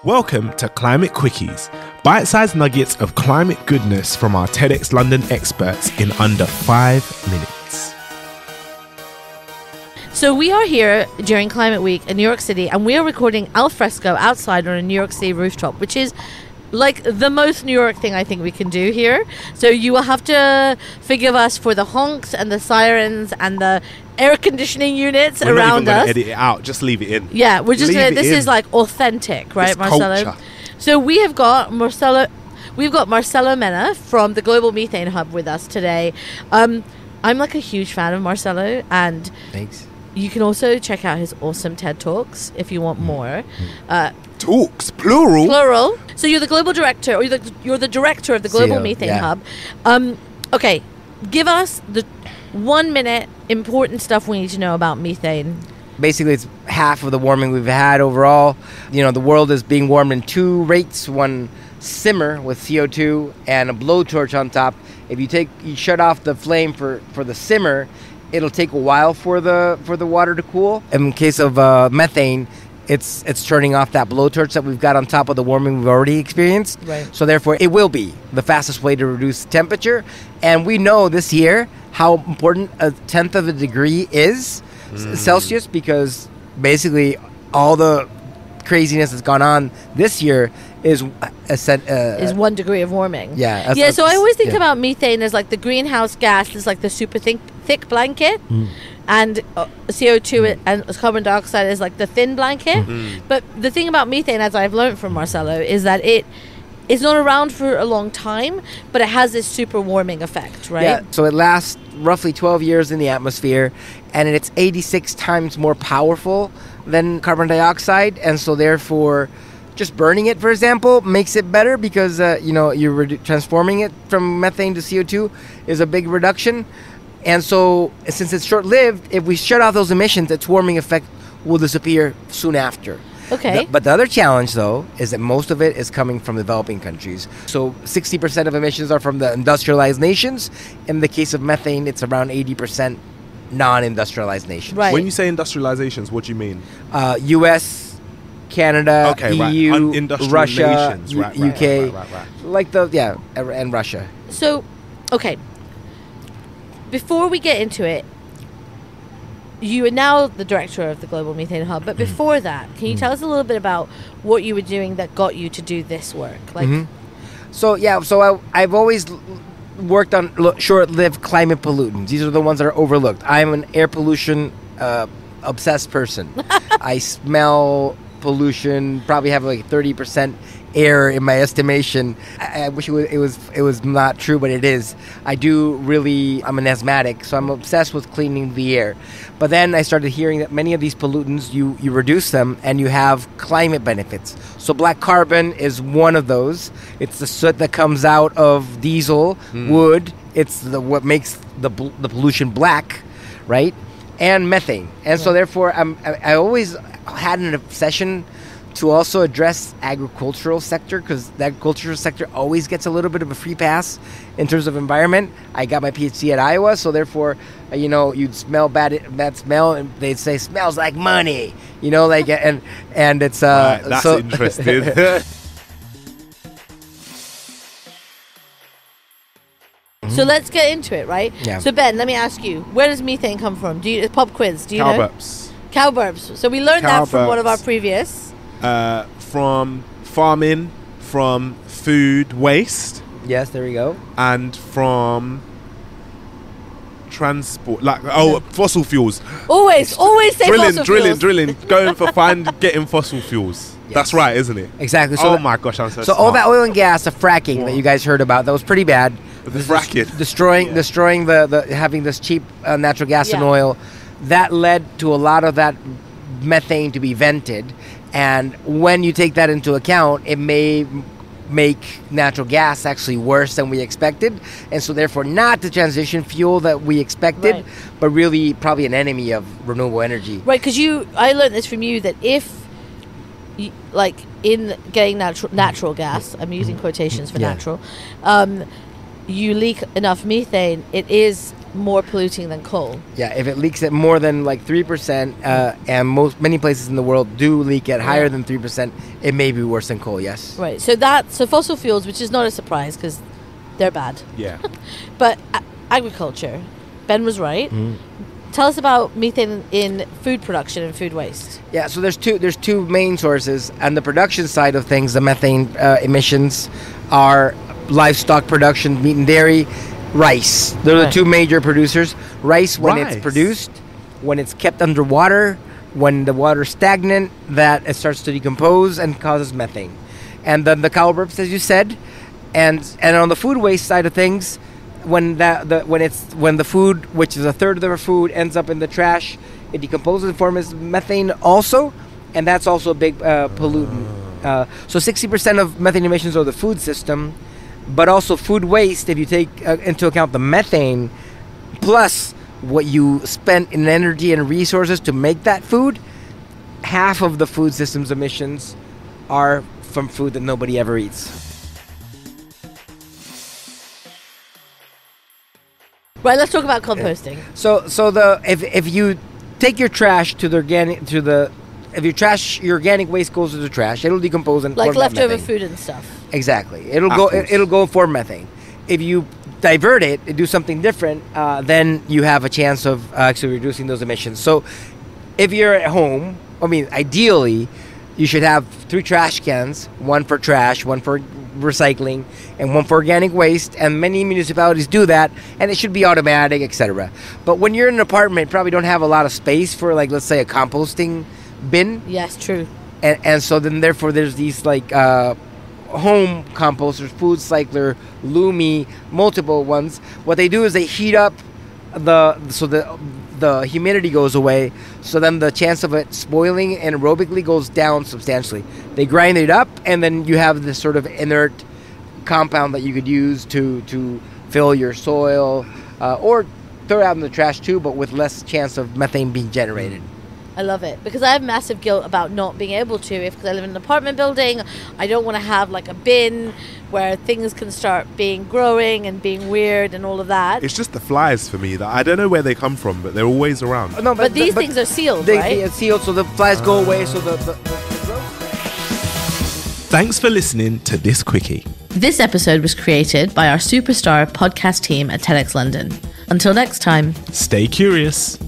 Welcome to Climate Quickies, bite-sized nuggets of climate goodness from our TEDxLondon experts in under 5 minutes. So we are here during Climate Week in New York City, and we are recording al fresco outside on a New York City rooftop, which is like the most New York thing I think we can do here. So you will have to forgive us for the honks and the sirens and the air conditioning units around us. We're not even going to edit it out, just leave it in. Yeah, we're just Leave this it in. is like authentic, right, It's Marcelo? culture. So we have got Marcelo Mena from the Global Methane Hub with us today. I'm like a huge fan of Marcelo, and Thanks. you can also check out his awesome TED Talks if you want more. Talks, plural. Plural. So you're the global director, or you're the director of the Global CEO, Methane yeah. Hub. Okay, give us the 1 minute important stuff we need to know about methane. Basically, it's half of the warming we've had overall. You know, the world is being warmed in two rates: one simmer with CO2 and a blowtorch on top. If you shut off the flame for the simmer, it'll take a while for the water to cool. In case of methane, it's turning off that blowtorch that we've got on top of the warming we've already experienced. Right. So therefore, it will be the fastest way to reduce temperature. And we know this year how important a tenth of a degree is Celsius, because basically all the craziness that's gone on this year is 1 degree of warming. Yeah. So I always think about methane as like the greenhouse gas is like the super thick blanket, and CO2 and carbon dioxide is like the thin blanket. But the thing about methane, as I've learned from Marcelo, is that it's not around for a long time, but it has this super warming effect, right? Yeah, so it lasts roughly 12 years in the atmosphere, and it's 86 times more powerful than carbon dioxide, and so therefore just burning it, for example, makes it better because, you're transforming it from methane to CO2 is a big reduction. And so since it's short-lived, if we shut off those emissions, its warming effect will disappear soon after. Okay. But the other challenge, though, is that most of it is coming from developing countries. So 60% of emissions are from the industrialized nations. In the case of methane, it's around 80% non-industrialized nations. Right. When you say industrializations, what do you mean? U.S., Canada, EU, Unindustrial Russia, nations. Right, UK, right. And Russia. So, okay. Before we get into it, you are now the director of the Global Methane Hub, but before that, can you tell us a little bit about what you were doing that got you to do this work? So I've always worked on short-lived climate pollutants. These are the ones that are overlooked. I'm an air pollution obsessed person. I smell pollution, probably have like 30% air in my estimation. I wish it was not true, but it is. I'm an asthmatic, so I'm obsessed with cleaning the air. But then I started hearing that many of these pollutants, you reduce them and you have climate benefits. So black carbon is one of those. It's the soot that comes out of diesel, wood. It's what makes the pollution black, right? And methane. And so therefore, I always had an obsession to also address agricultural sector, because the agricultural sector always gets a little bit of a free pass in terms of environment. I got my PhD at Iowa, so therefore, you'd smell bad smell, and they'd say smells like money, and it's Right, that's interesting. So let's get into it, right? Yeah. So Ben, let me ask you, where does methane come from? Pop quiz, do you know? Burps. Cow burps. So we learned Cow that from one of our burps. previous. From farming, from food waste, Yes, there we go. and from transport, fossil fuels. Always say fossil fuels. Drilling, going for getting fossil fuels. That's right, isn't it? Exactly. Oh my gosh, I'm So all that oil and gas, the fracking that you guys heard about, that was pretty bad. The fracking. Destroying the having this cheap natural gas and Yeah. oil, that led to a lot of that methane to be vented. And when you take that into account, it may make natural gas actually worse than we expected, and so therefore not the transition fuel that we expected, Right. but really probably an enemy of renewable energy. Right, because I learned this from you, that if, in getting natural gas, I'm using quotations for Yeah. natural, you leak enough methane, it is more polluting than coal. Yeah, if it leaks at more than like 3%, and many places in the world do leak at higher than 3%, it may be worse than coal. Yes. Right. So fossil fuels, which is not a surprise because they're bad. Yeah. But agriculture, Ben was right. Tell us about methane in food production and food waste. Yeah, so there's two main sources. On the production side of things, the methane emissions are livestock production, meat and dairy, rice. They're the two major producers. Rice, when it's produced, when it's kept underwater, when the water's stagnant, that it starts to decompose and causes methane. And then the cow burps, as you said, and on the food waste side of things, when the food, which is a third of our food, ends up in the trash, it decomposes and forms methane also, and that's also a big pollutant. So 60% of methane emissions are the food system, but also food waste, if you take into account the methane, plus what you spent in energy and resources to make that food, half of the food system's emissions are from food that nobody ever eats. Right, let's talk about composting. So if you take your trash to the if your organic waste goes to the trash, it'll decompose and like form leftover methane. Food and stuff. Exactly, it'll go for methane. If you divert it and do something different, then you have a chance of actually reducing those emissions. So if you're at home, ideally, you should have 3 trash cans, one for trash, one for recycling, and one for organic waste, and many municipalities do that, and it should be automatic, etc. But when you're in an apartment, you probably don't have a lot of space for, like, let's say a composting bin. Yes, true. And so then therefore there's these like home composters, Food Cycler, Lumi, multiple ones. What they do is they heat up the humidity goes away, so then the chance of it spoiling anaerobically goes down substantially. They grind it up, and then you have this sort of inert compound that you could use to fill your soil, or throw it out in the trash too, but with less chance of methane being generated. I love it because I have massive guilt about not being able to. Because I live in an apartment building, I don't want to have like a bin where things can start growing and being weird and all of that. It's just the flies for me. That I don't know where they come from, but they're always around. No, but these things are sealed, right? They are sealed, so the flies go away. So the Thanks for listening to this Quickie. This episode was created by our superstar podcast team at TEDxLondon. Until next time, Stay curious.